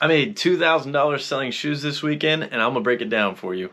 I made $2,000 selling shoes this weekend, and I'm gonna break it down for you.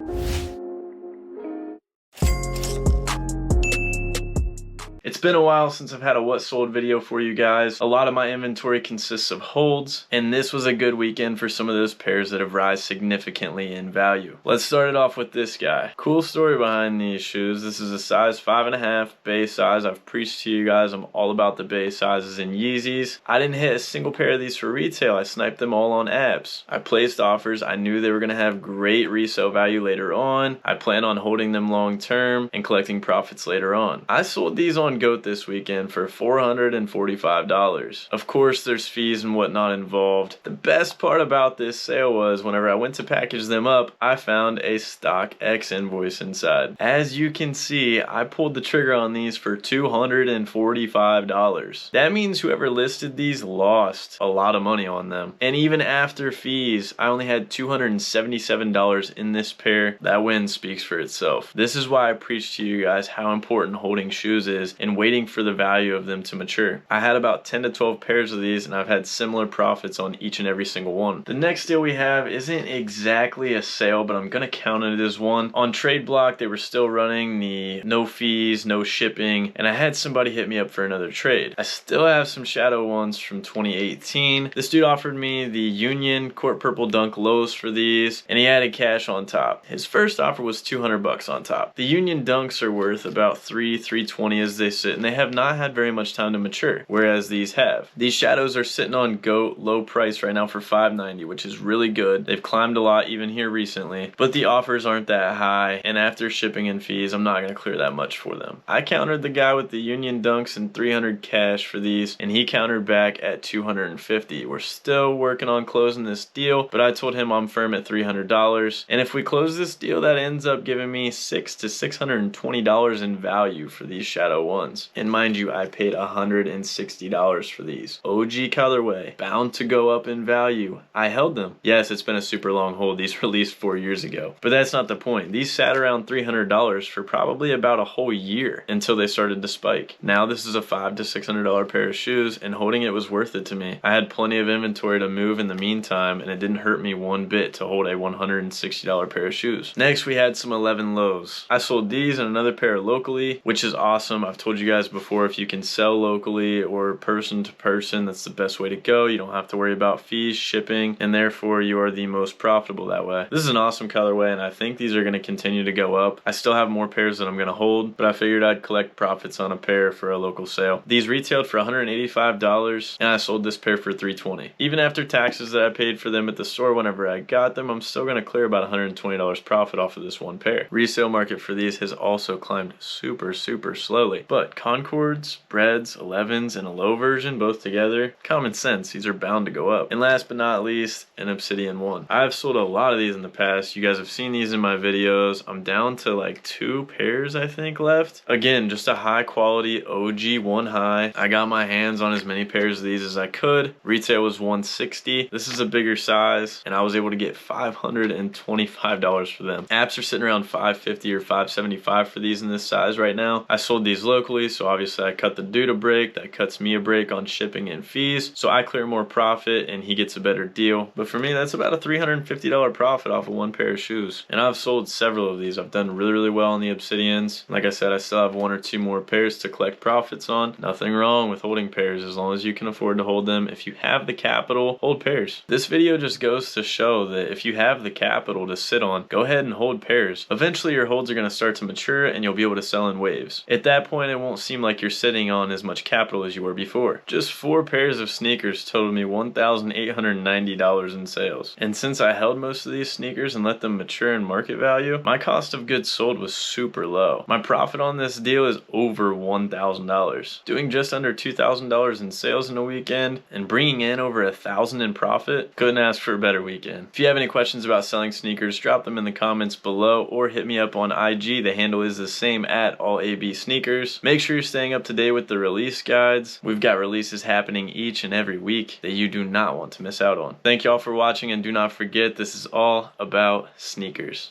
It's been a while since I've had a what sold video for you guys. A lot of my inventory consists of holds, and this was a good weekend for some of those pairs that have rise significantly in value. Let's start it off with this guy. Cool story behind these shoes. This is a size 5.5 Bay size. I've preached to you guys, I'm all about the Bay sizes in Yeezys. I didn't hit a single pair of these for retail. I sniped them all on abs. I placed offers. I knew they were gonna have great resale value later on. I plan on holding them long term and collecting profits later on. I sold these on Goat this weekend for $445. Of course, there's fees and whatnot involved. The best part about this sale was whenever I went to package them up, I found a stock X invoice inside. As you can see, I pulled the trigger on these for $245. That means whoever listed these lost a lot of money on them. And even after fees, I only had $277 in this pair. That win speaks for itself. This is why I preach to you guys how important holding shoes is and waiting for the value of them to mature. I had about 10 to 12 pairs of these, and I've had similar profits on each and every single one. The next deal we have isn't exactly a sale, but I'm gonna count it as one. On Trade Block, they were still running the no fees, no shipping, and I had somebody hit me up for another trade. I still have some shadow ones from 2018. This dude offered me the Union Court Purple Dunk lows for these, and he added cash on top. His first offer was 200 bucks on top. The Union Dunks are worth about $320 as they sit, and they have not had very much time to mature, whereas these have. These shadows are sitting on Goat low price right now for $590, which is really good. They've climbed a lot even here recently, but the offers aren't that high, and after shipping and fees, I'm not going to clear that much for them. I countered the guy with the Union Dunks and 300 cash for these, and he countered back at 250. We're still working on closing this deal, but I told him I'm firm at $300, and if we close this deal, that ends up giving me $600 to $620 in value for these shadow ones. And mind you, I paid $160 for these. OG colorway, bound to go up in value. I held them. Yes, it's been a super long hold. These released 4 years ago, but that's not the point. These sat around $300 for probably about a whole year until they started to spike. Now this is a $500 to $600 pair of shoes, and holding it was worth it to me. I had plenty of inventory to move in the meantime, and it didn't hurt me one bit to hold a $160 pair of shoes. Next, we had some 11 lows. I sold these and another pair locally, which is awesome. I've told you guys before, if you can sell locally or person to person, that's the best way to go. You don't have to worry about fees, shipping, and therefore you are the most profitable that way. This is an awesome colorway, and I think these are going to continue to go up. I still have more pairs that I'm going to hold, but I figured I'd collect profits on a pair for a local sale. These retailed for $185, and I sold this pair for $320. Even after taxes that I paid for them at the store whenever I got them, I'm still going to clear about $120 profit off of this one pair. Resale market for these has also climbed super slowly, but Concords, Breads, 11s, and a low version both together, common sense, these are bound to go up. And last but not least, an Obsidian one. I've sold a lot of these in the past. You guys have seen these in my videos. I'm down to like 2 pairs I think left. Again, just a high quality OG one high. I got my hands on as many pairs of these as I could. Retail was $160. This is a bigger size, and I was able to get $525 for them. Apps are sitting around $550 or $575 for these in this size right now. I sold these locally, so obviously I cut the dude a break. That cuts me a break on shipping and fees, so I clear more profit and he gets a better deal. But for me, that's about a $350 profit off of one pair of shoes. And I've sold several of these. I've done really well on the Obsidians. Like I said, I still have 1 or 2 more pairs to collect profits on. Nothing wrong with holding pairs as long as you can afford to hold them. If you have the capital, hold pairs. This video just goes to show that if you have the capital to sit on, go ahead and hold pairs. Eventually your holds are going to start to mature and you'll be able to sell in waves. At that point, it won't seem like you're sitting on as much capital as you were before. Just 4 pairs of sneakers totaled me $1,890 in sales. And since I held most of these sneakers and let them mature in market value, my cost of goods sold was super low. My profit on this deal is over $1,000. Doing just under $2,000 in sales in a weekend and bringing in over $1,000 in profit, couldn't ask for a better weekend. If you have any questions about selling sneakers, drop them in the comments below or hit me up on IG. The handle is the same at AllABSneakers. Make sure you're staying up to date with the release guides. We've got releases happening each and every week that you do not want to miss out on. Thank y'all for watching, and do not forget, this is all about sneakers.